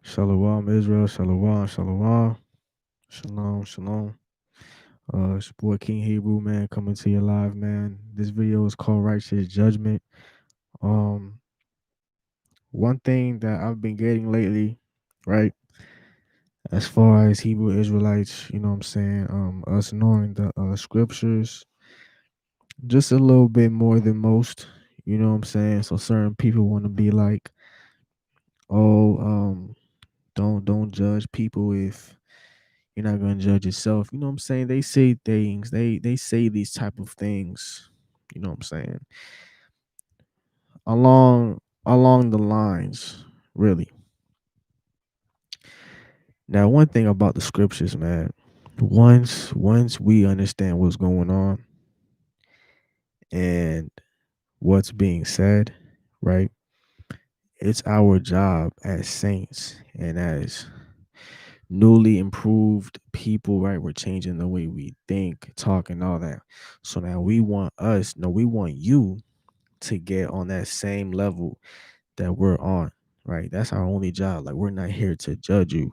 Shalom Israel, Shalom, Shalom, Shalom, Shalom. It's your boy King Hebrew, man, coming to you live, man. This video is called Righteous Judgment. Um, One thing that I've been getting lately, right, as far as Hebrew Israelites, you know what I'm saying, us knowing the scriptures just a little bit more than most, you know what I'm saying? So certain people want to be like, oh, don't judge people if you're not gonna judge yourself. You know what I'm saying? They say things. They say these type of things. You know what I'm saying? Along the lines, really. Now, one thing about the scriptures, man. Once we understand what's going on and what's being said, right? It's our job as saints and as newly improved people, right? We're changing the way we think, talk, and all that. So now we want you to get on that same level that we're on, right? That's our only job. Like, we're not here to judge you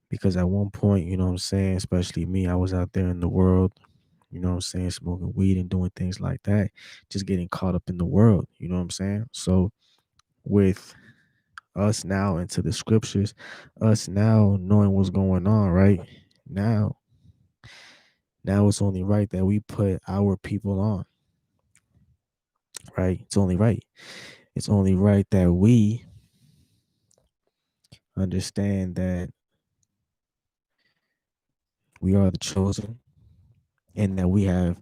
because at one point, you know what I'm saying, especially me, I was out there in the world, you know what I'm saying, smoking weed and doing things like that, just getting caught up in the world, you know what I'm saying? So with us now into the scriptures, us now knowing what's going on, right? Now, now it's only right that we put our people on, right? It's only right. It's only right that we understand that we are the chosen and that we have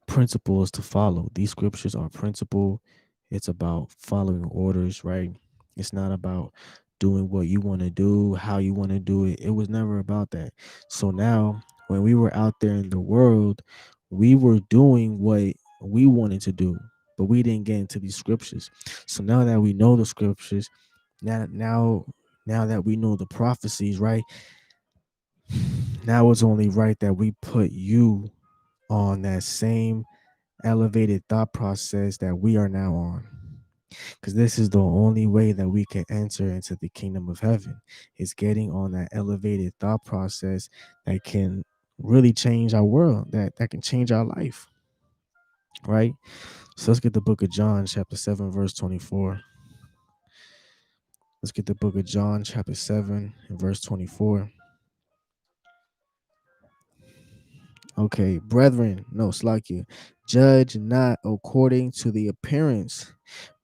principles to follow. These scriptures are principle. It's about following orders, right? It's not about doing what you want to do, how you want to do it. It was never about that. So now, when we were out there in the world, we were doing what we wanted to do, but we didn't get into these scriptures. So now that we know the scriptures, now that we know the prophecies, right? Now it's only right that we put you on that same elevated thought process that we are now on. Because this is the only way that we can enter into the kingdom of heaven, is getting on that elevated thought process that can really change our world, that can change our life, right? So let's get the book of John, chapter 7, verse 24. Let's get the book of John, chapter 7, and verse 24. Okay, brethren, no, Slakia, judge not according to the appearance,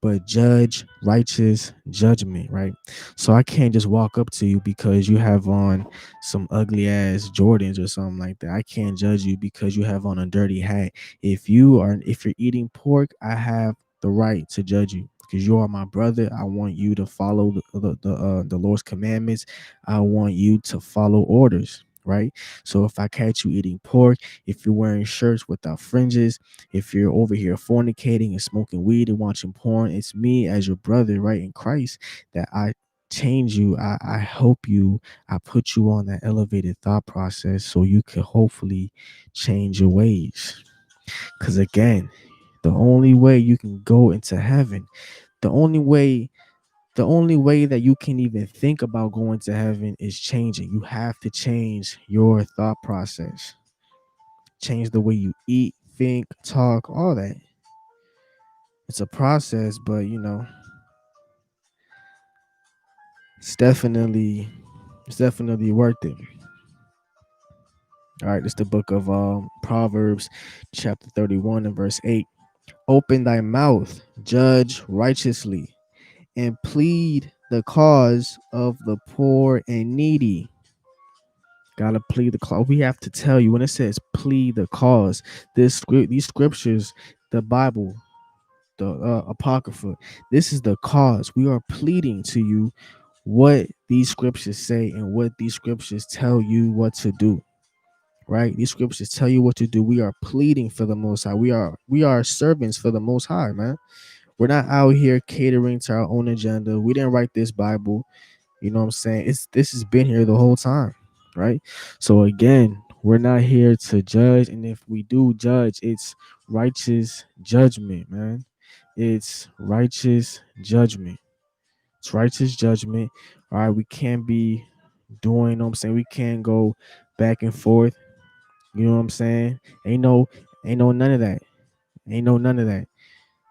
but judge righteous judgment, right? So I can't just walk up to you because you have on some ugly ass Jordans or something like that. I can't judge you because you have on a dirty hat. If you're eating pork, I have the right to judge you because you are my brother. I want you to follow the Lord's commandments. I want you to follow orders, right? So if I catch you eating pork, if you're wearing shirts without fringes, if you're over here fornicating and smoking weed and watching porn, it's me as your brother, right, in Christ, that I change you. I help you. I put you on that elevated thought process so you can hopefully change your ways. Because again, the only way you can go into heaven, the only way that you can even think about going to heaven is changing. You have to change your thought process, change the way you eat, think, talk, all that. It's a process, but it's definitely worth it. All right, it's the book of Proverbs, chapter 31 and verse 8. Open thy mouth, judge righteously, and plead the cause of the poor and needy. Gotta plead the cause. We have to tell you when it says plead the cause. These scriptures, the Bible, the Apocrypha, this is the cause. We are pleading to you what these scriptures say and what these scriptures tell you what to do. Right? These scriptures tell you what to do. We are pleading for the Most High. We are servants for the Most High, man. We're not out here catering to our own agenda. We didn't write this Bible. You know what I'm saying? This has been here the whole time, right? So again, we're not here to judge, and if we do judge, it's righteous judgment, man. It's righteous judgment. It's righteous judgment. All right, we can't be doing, you know what I'm saying? We can't go back and forth. You know what I'm saying? Ain't no none of that. Ain't no none of that.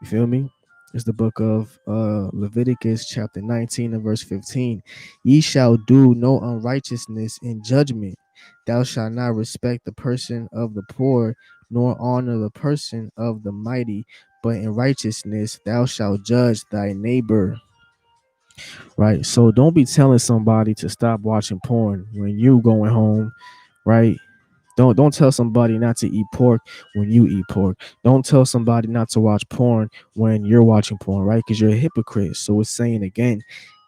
You feel me? It's the book of Leviticus chapter 19 and verse 15. Ye shall do no unrighteousness in judgment. Thou shalt not respect the person of the poor, nor honor the person of the mighty, but in righteousness thou shalt judge thy neighbor. Right? So don't be telling somebody to stop watching porn when you going home, right? Don't tell somebody not to eat pork when you eat pork. Don't tell somebody not to watch porn when you're watching porn, right? Because you're a hypocrite. So it's saying again,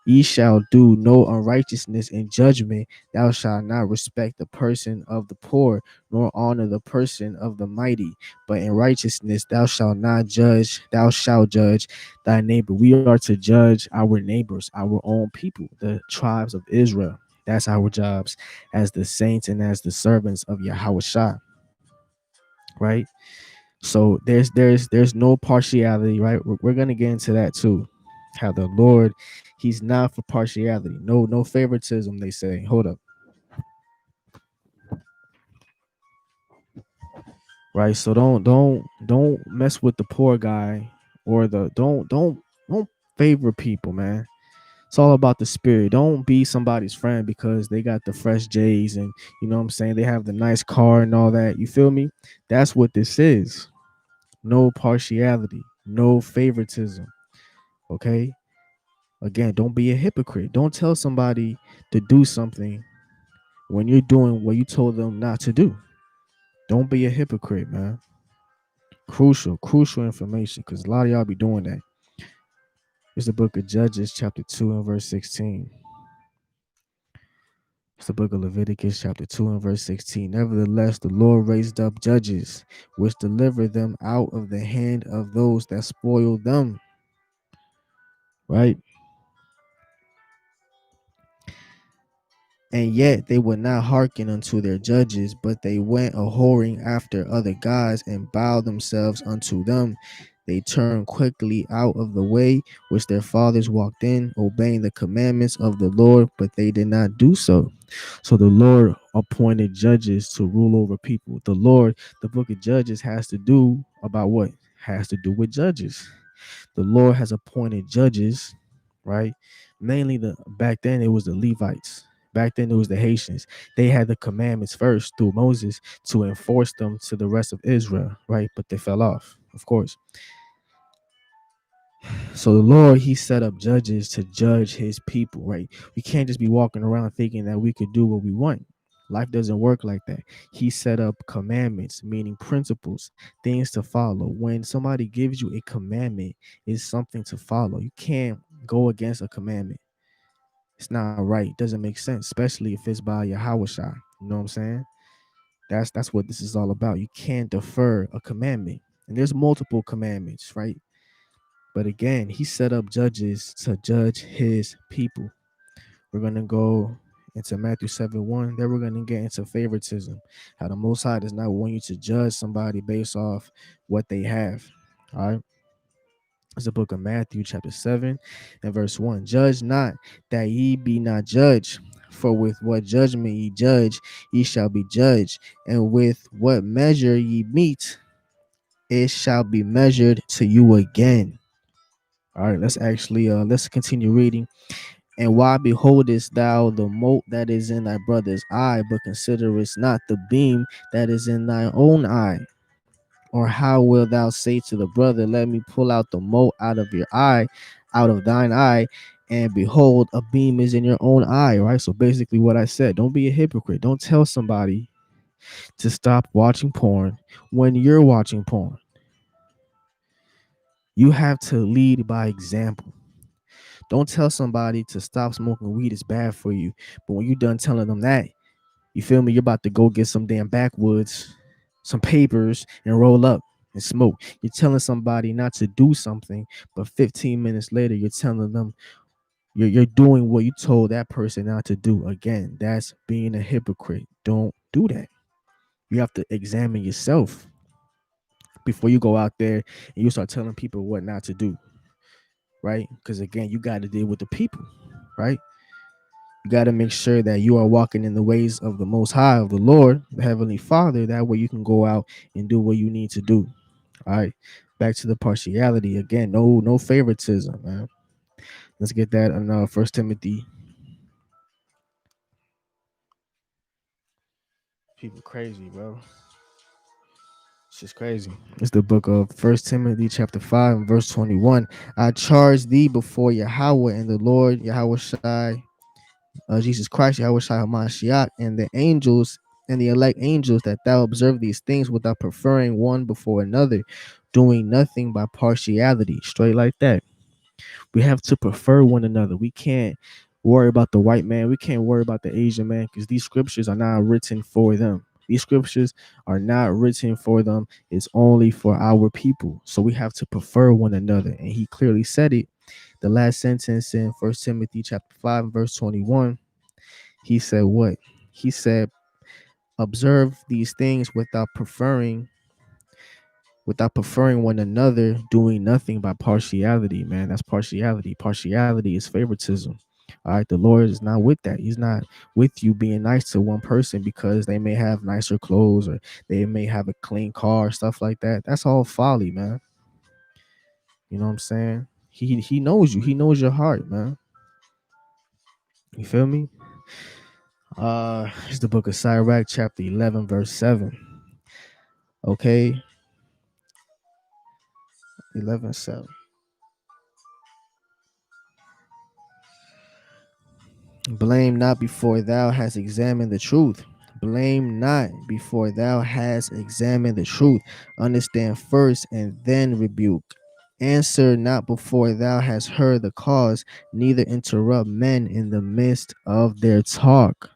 ye shall do no unrighteousness in judgment. Thou shalt not respect the person of the poor, nor honor the person of the mighty. But in righteousness thou shalt not judge, thou shalt judge thy neighbor. We are to judge our neighbors, our own people, the tribes of Israel. That's our jobs as the saints and as the servants of Yahweh Shah, right? So there's no partiality, right? We're gonna get into that too. How the Lord, He's not for partiality, no favoritism. They say, hold up, right? So don't mess with the poor guy or the don't favor people, man. It's all about the spirit. Don't be somebody's friend because they got the fresh J's and you know what I'm saying, they have the nice car and all that. You feel me? That's what this is. No partiality, no favoritism. Okay? Again, don't be a hypocrite. Don't tell somebody to do something when you're doing what you told them not to do. Don't be a hypocrite, man. Crucial information because a lot of y'all be doing that. It's the book of Judges, chapter 2 and verse 16. It's the book of Leviticus, chapter 2 and verse 16. Nevertheless, the Lord raised up judges, which delivered them out of the hand of those that spoiled them. Right? And yet they would not hearken unto their judges, but they went a whoring after other gods and bowed themselves unto them. They turned quickly out of the way which their fathers walked in, obeying the commandments of the Lord, but they did not do so. So the Lord appointed judges to rule over people. The book of Judges has to do about what? Has to do with judges. The Lord has appointed judges, right? Mainly the back then it was the Levites. Back then it was the Haitians. They had the commandments first through Moses to enforce them to the rest of Israel, right? But they fell off, of course. So the Lord, He set up judges to judge His people, right? We can't just be walking around thinking that we could do what we want. Life doesn't work like that. He set up commandments, meaning principles, things to follow. When somebody gives you a commandment, it's something to follow. You can't go against a commandment. It's not right. It doesn't make sense, especially if it's by Yahweh Shai. You know what I'm saying? That's what this is all about. You can't defer a commandment. And there's multiple commandments, right? But again, He set up judges to judge His people. We're going to go into Matthew 7:1. Then we're going to get into favoritism. How the Most High does not want you to judge somebody based off what they have. All right. It's the book of Matthew, chapter 7 and verse 1. Judge not that ye be not judged. For with what judgment ye judge, ye shall be judged. And with what measure ye meet, it shall be measured to you again. All right, let's continue reading. And why beholdest thou the mote that is in thy brother's eye, but considerest not the beam that is in thine own eye? Or how wilt thou say to the brother, let me pull out the mote out of your eye, out of thine eye, and behold, a beam is in your own eye, right? So basically what I said, don't be a hypocrite. Don't tell somebody to stop watching porn when you're watching porn. You have to lead by example. Don't tell somebody to stop smoking weed, is bad for you. But when you're done telling them that, you feel me? You're about to go get some damn backwoods, some papers, and roll up and smoke. You're telling somebody not to do something, but 15 minutes later, you're telling them you're doing what you told that person not to do. Again, that's being a hypocrite. Don't do that. You have to examine yourself before you go out there and you start telling people what not to do. right? Because again, you got to deal with the people, right? You got to make sure that you are walking in the ways of the Most High, of the Lord, the Heavenly Father. That way you can go out and do what you need to do. All right. Back to the partiality again. No favoritism, man. Let's get that in First Timothy. People crazy, bro. It's just crazy. It's the book of First Timothy chapter 5 and verse 21. I charge thee before Yahweh and the Lord, Yahweh Shai, Jesus Christ, Yahweh Shai HaMashiach, and the angels and the elect angels, that thou observe these things without preferring one before another, doing nothing by partiality. Straight like that. We have to prefer one another. We can't worry about the white man. We can't worry about the Asian man, because these scriptures are not written for them. These scriptures are not written for them. It's only for our people. So we have to prefer one another. And he clearly said it. The last sentence in First Timothy chapter 5, verse 21. He said what? He said, observe these things without preferring one another, doing nothing by partiality, man. That's partiality. Partiality is favoritism. All right. The Lord is not with that. He's not with you being nice to one person because they may have nicer clothes or they may have a clean car, stuff like that. That's all folly, man. You know what I'm saying? He knows you. He knows your heart, man. You feel me? It's the book of Sirach, chapter 11, verse 7. Okay. 11:7. Blame not before thou hast examined the truth. Blame not before thou hast examined the truth. Understand first and then rebuke. Answer not before thou hast heard the cause, neither interrupt men in the midst of their talk.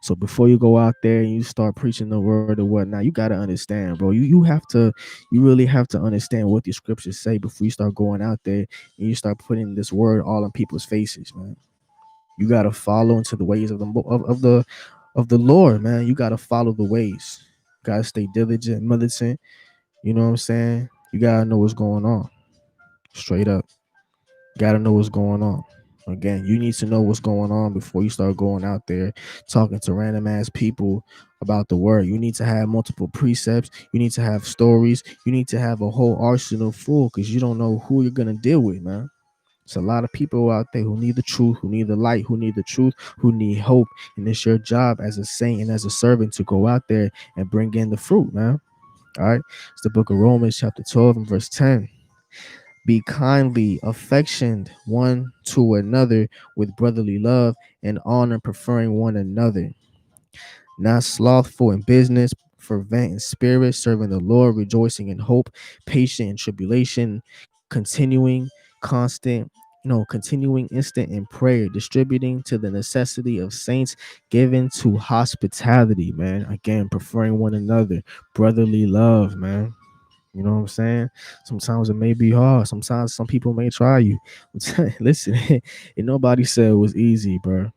So before you go out there and you start preaching the word or whatnot, you gotta understand, bro. You really have to understand what the scriptures say before you start going out there and you start putting this word all in people's faces, man. You gotta follow into the ways of the Lord, man. You gotta follow the ways. You gotta stay diligent, militant. You know what I'm saying? You gotta know what's going on. Straight up. Gotta know what's going on. Again, you need to know what's going on before you start going out there talking to random ass people about the word. You need to have multiple precepts. You need to have stories. You need to have a whole arsenal full, because you don't know who you're gonna deal with, man. It's a lot of people out there who need the truth, who need the light, who need the truth, who need hope. And it's your job as a saint and as a servant to go out there and bring in the fruit, man. All right. It's the book of Romans, chapter 12, and verse 10. Be kindly affectioned one to another with brotherly love and honor, preferring one another. Not slothful in business, fervent in spirit, serving the Lord, rejoicing in hope, patient in tribulation, continuing constant, continuing instant in prayer, distributing to the necessity of saints, given to hospitality, man. Again, preferring one another, brotherly love, man. You know what I'm saying? Sometimes it may be hard. Sometimes some people may try you. Listen, and nobody said it was easy, bro.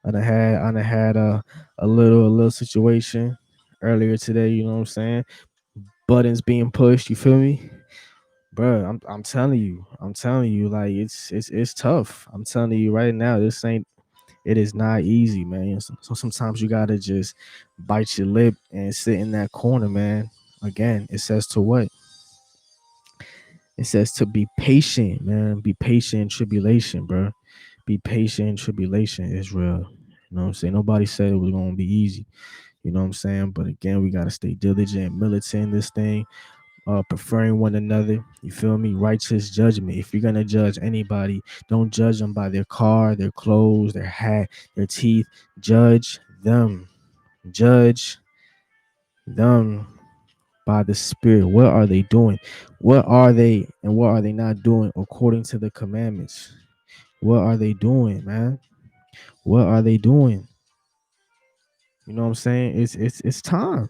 I done had a little situation earlier today. You know what I'm saying? Buttons being pushed. You feel me, bro? I'm telling you, like it's tough. I'm telling you right now, this ain't. It is not easy, man. So sometimes you gotta just bite your lip and sit in that corner, man. Again, it says to what? It says to be patient, man. Be patient in tribulation, bro. Be patient in tribulation, Israel. You know what I'm saying? Nobody said it was gonna be easy. You know what I'm saying? But again, we gotta stay diligent, militant in this thing, preferring one another. You feel me? Righteous judgment. If you're gonna judge anybody, don't judge them by their car, their clothes, their hat, their teeth. Judge them. Judge them by the Spirit. What are they doing? What are they and what are they not doing according to the commandments? What are they doing, man? What are they doing? You know what I'm saying? It's time.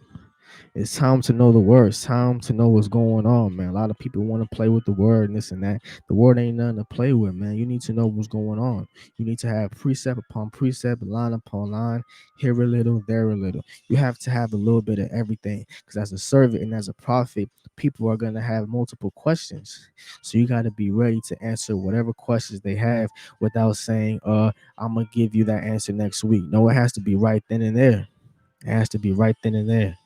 It's time to know the word. It's time to know what's going on, man. A lot of people want to play with the word and this and that. The word ain't nothing to play with, man. You need to know what's going on. You need to have precept upon precept, line upon line, here a little, there a little. You have to have a little bit of everything. Because as a servant and as a prophet, people are going to have multiple questions. So you got to be ready to answer whatever questions they have without saying, I'm going to give you that answer next week. No, it has to be right then and there. It has to be right then and there.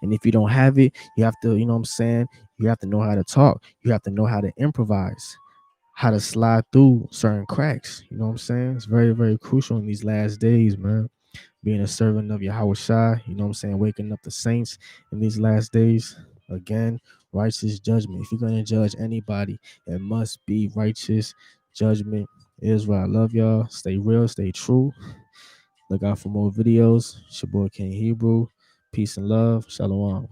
And if you don't have it, you have to, you know what I'm saying? You have to know how to talk. You have to know how to improvise, how to slide through certain cracks. You know what I'm saying? It's very, very crucial in these last days, man. Being a servant of Yahweh Shai, you know what I'm saying? Waking up the saints in these last days. Again, righteous judgment. If you're going to judge anybody, it must be righteous judgment. Israel, I love y'all. Stay real, stay true. Look out for more videos. It's your boy King Hebrew. Peace and love. Shalom.